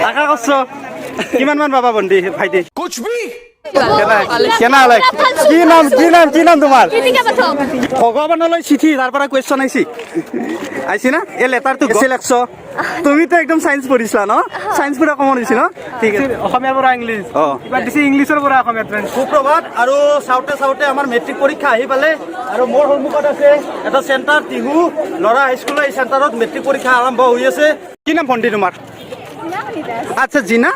আশা করছো কিমান মান পাবা বন্দি ভাইটি कुछ भी কেনা লাইক কি নাম তোমাৰ ভগৱানলৈ চিঠি তাৰ পৰা কুৱেশ্যন আইছি না এই লেটাৰটো গছে লাগছ তুমিতো একদম সায়েন্স পঢ়িছিলা ন সায়েন্স পুৰা কমন হৈছে ন ঠিক আছে অসমীয়াৰ পৰা ইংলিছ এবাৰ দিছে ইংলিছৰ পৰা অসমীয়া ট্ৰেন্স সুপ্ৰভাত আৰু চাউতে আমাৰ মেট্ৰিক পৰীক্ষা আহি পালে আৰু মোৰ সন্মুখত আছে এটা চেণ্টাৰ টিহু ল'ৰা হাইস্কুলৰ এই চেণ্টাৰত মেট্ৰিক পৰীক্ষা আৰম্ভ হৈ আছে কি নাম ভণ্টি তোমাৰ আচ্ছা জিনা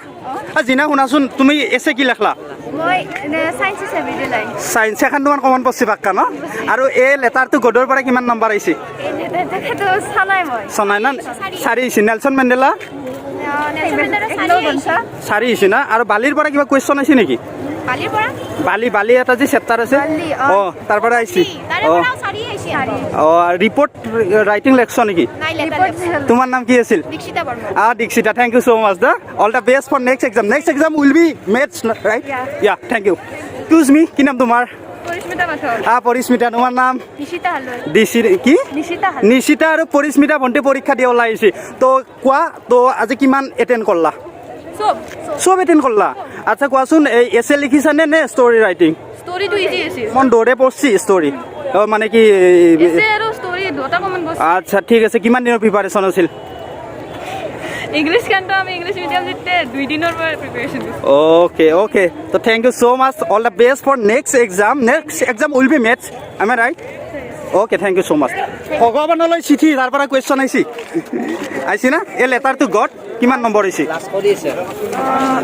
জিনা শুনাচোন তুমি এছে কি লেখলা মই সায়েন্স এভৰিডে লাইফ সায়েন্স এখন তোমাৰ কমন পঢ়ছি পাক্কা ন আৰু এই লেটাৰটো গডৰ পৰা কিমান নম্বৰ আহিছে তেখেতো চালাই মই চনাই না চাৰি আহিছে নেলছন মেণ্ডেলা চাৰি আহিছে না আৰু বালিৰ পৰা কিবা কুৱেশ্যন আহিছে নেকি কালিৰ পৰা বালি এটা যে চেপ্টাৰ আছে অঁ তাৰ পৰা আহিছে অঁ অঁ ৰিপৰ্ট ৰাইটিং লেখছ নেকি তোমাৰ নাম কি আছিল Dikshita Barma Dikshita thank you so' much দা all the best for next exam will be maths right yeah thank you choose me কি নাম তোমাৰ পৰিস্মিতা মাথৰ পৰিস্মিতা তোমাৰ নাম নিশিতা হালৈ কি নিশিতা নিশিতা আৰু পৰিস্মিতা ভণ্টি পৰীক্ষা দিয়া ওলাই আহিছে তো কোৱা তো আজি কিমান এটেণ্ড কৰলা চব এটেণ্ড কৰলা আচ্ছা কোৱাচোন এই এছে লিখিছানে নে ষ্টৰি ৰাইটিং ষ্টৰিটো ইজি আছিল মন দৌৰে পঢ়ছি ষ্টৰি মানে কি এছে আৰু ষ্টৰি দুটা কমন বস্তু আচ্ছা ঠিক আছে কিমান দিনৰ প্ৰিপাৰেশ্যন আছিল ইংলিছ কান্ত আমি ইংলিছ মিডিয়াম যেতে 2 দিনৰ পৰা preparation okay so thank you so much all the best for next exam will be maths am I right okay thank you so much ভগৱানলৈ চিঠি তাৰ পৰা কুৱেশ্যন আইছি না এই লেটাৰটো গড কিমান নম্বৰ আহিছে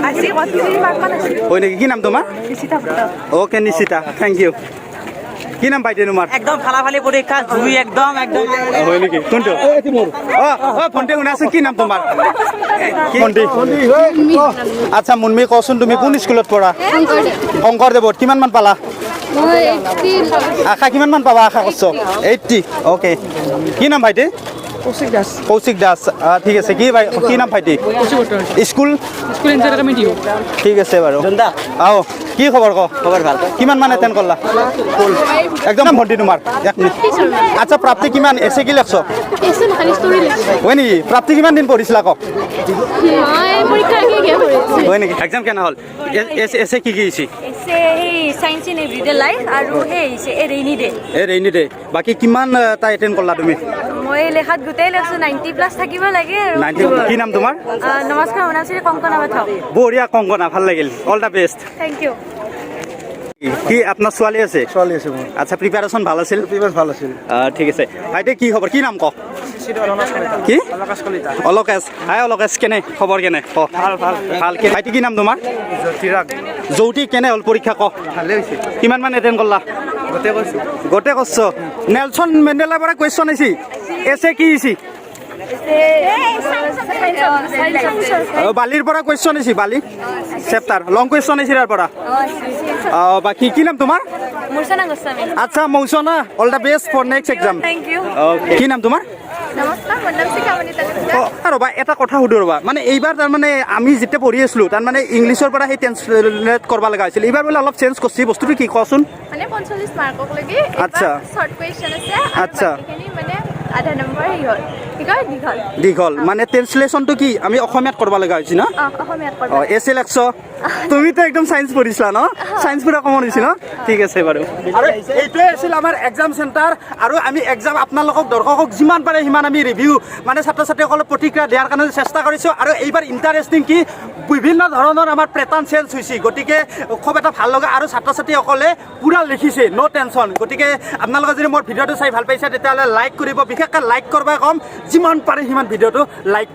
আজি 30 মাৰ্ক মান আছিল হয় নেকি কি নাম তোমাৰ Nishita okay Nishita thank you কি নাম বাইদেউ তোমাৰ একদম ফালাফালি পৰীক্ষা জুই একদম হয় নেকি কোনটো ভণ্টি শুনাচোন কি নাম তোমাৰ ভণ্টি আচ্ছা মুনমি কচোন তুমি কোন স্কুলত পঢ়া শংকৰদেৱত কিমান মান পালা আশা কিমান মান পাবা আশা কৰছ 80 অ'কে কি নাম ভাইটি কৌশিক দাস ঠিক আছে কি নাম ভাইটি স্কুল ঠিক আছে বাৰু আও কি খবৰ খবৰ ভাল কিমান মান এটেণ্ড কৰলা একদম ভণ্টি তোমাৰ এক মিনিট আচ্ছা প্ৰাপ্তি কিমান এছে কি লেখছ হয় নেকি প্ৰাপ্তি কিমান দিন পঢ়িছিলা কওক হয় নেকি এক্সাম কেনে হ'ল এছে কি হৈছে এছে সায়েন্স ইন এভৰিডে লাইফ আৰু ৰেইনি ডে বাকী কিমান টা এটেণ্ড কৰলা তুমি মই লেখাত গোটেই লেখছো 90 প্লাস থাকিব লাগে আৰু 90 কি নাম তোমাৰ নমস্কাৰ মোৰ নাম শ্ৰী কংকনা মাথক বঢ়িয়া কংকনা ভাল লাগিল all the best thank you কি আপোনাৰ ছোৱালী আছে মোৰ আচ্ছা প্ৰিপাৰেশ্যন ভাল আছিল ভাল আছিল ঠিক আছে ভাইটি কি খবৰ কি নাম কওক কি অলকেশ অলকেশ কেনে খবৰ কেনে ক ভাল ভাইটি কি নাম তোমাৰ জ্যোতি কেনে হ'ল পৰীক্ষা ক ভালে হৈছে কিমান মান এটেণ্ড কৰলা গোটেই কৰছ নেলছন মেণ্ডেলাৰ পৰা কুৱেশ্যন আহিছে এছে কি হৈছে বালিৰ পৰা কুৱেশ্যন আহিছে বালি চেপ্টাৰ লং কুৱেশ্যন আহিছে তাৰ পৰা বাকী কি নাম তোমাৰ মুৰ্ছনা গোস্বামী আচ্ছা মৌচনা all the best for next exam thank you কি নাম তোমাৰ নমস্কাৰ মোৰ নাম শিখামণি তালুকদাৰ ৰ'বা এটা কথা সুধো ৰ'বা মানে এইবাৰ তাৰমানে আমি যেতিয়া পঢ়ি আছিলোঁ তাৰমানে ইংলিছৰ পৰা সেই ট্ৰেন্সলেট কৰিব লগা হৈছিল এইবাৰ বোলে অলপ চেঞ্জ কৰিছে বস্তুটো কি কোৱাচোন মানে 45 মাৰ্কক লাগি আচ্ছা শৰ্ট কুৱেশ্যন আছে আচ্ছা বাকিখিনি মানে আধা নম্বৰ হি হ'ল দীঘল মানে ট্ৰেন্সলেশ্যনটো কি আমি অসমীয়াত কৰিব লগা হৈছে ন অসমীয়াত কৰিব এছে লেখছ তুমিতো একদম সায়েন্স পঢ়িছিলা ন সায়েন্স পুৰা কমন হৈছে ন ঠিক আছে বাৰু আৰু এইটোৱে আছিল আমাৰ এক্সাম চেণ্টাৰ আৰু আমি এক্সাম আপোনালোকক দৰ্শকক যিমান পাৰে সিমান আমি ৰিভিউ মানে ছাত্ৰ ছাত্ৰীসকলক প্ৰতিক্ৰিয়া দিয়াৰ কাৰণে চেষ্টা কৰিছোঁ আৰু এইবাৰ ইণ্টাৰেষ্টিং কি বিভিন্ন ধৰণৰ আমাৰ পেটাৰ্ণ চেঞ্জ হৈছে গতিকে খুব এটা ভাল লগা আৰু ছাত্ৰ ছাত্ৰীসকলে পূৰা লিখিছে ন' টেনশ্যন গতিকে আপোনালোকে যদি মোৰ ভিডিঅ'টো চাই ভাল পাইছে তেতিয়াহ'লে লাইক কৰিব বিশেষকৈ লাইক কৰিব কম যিমান পাৰে সিমান ভিডিঅ'টো লাইক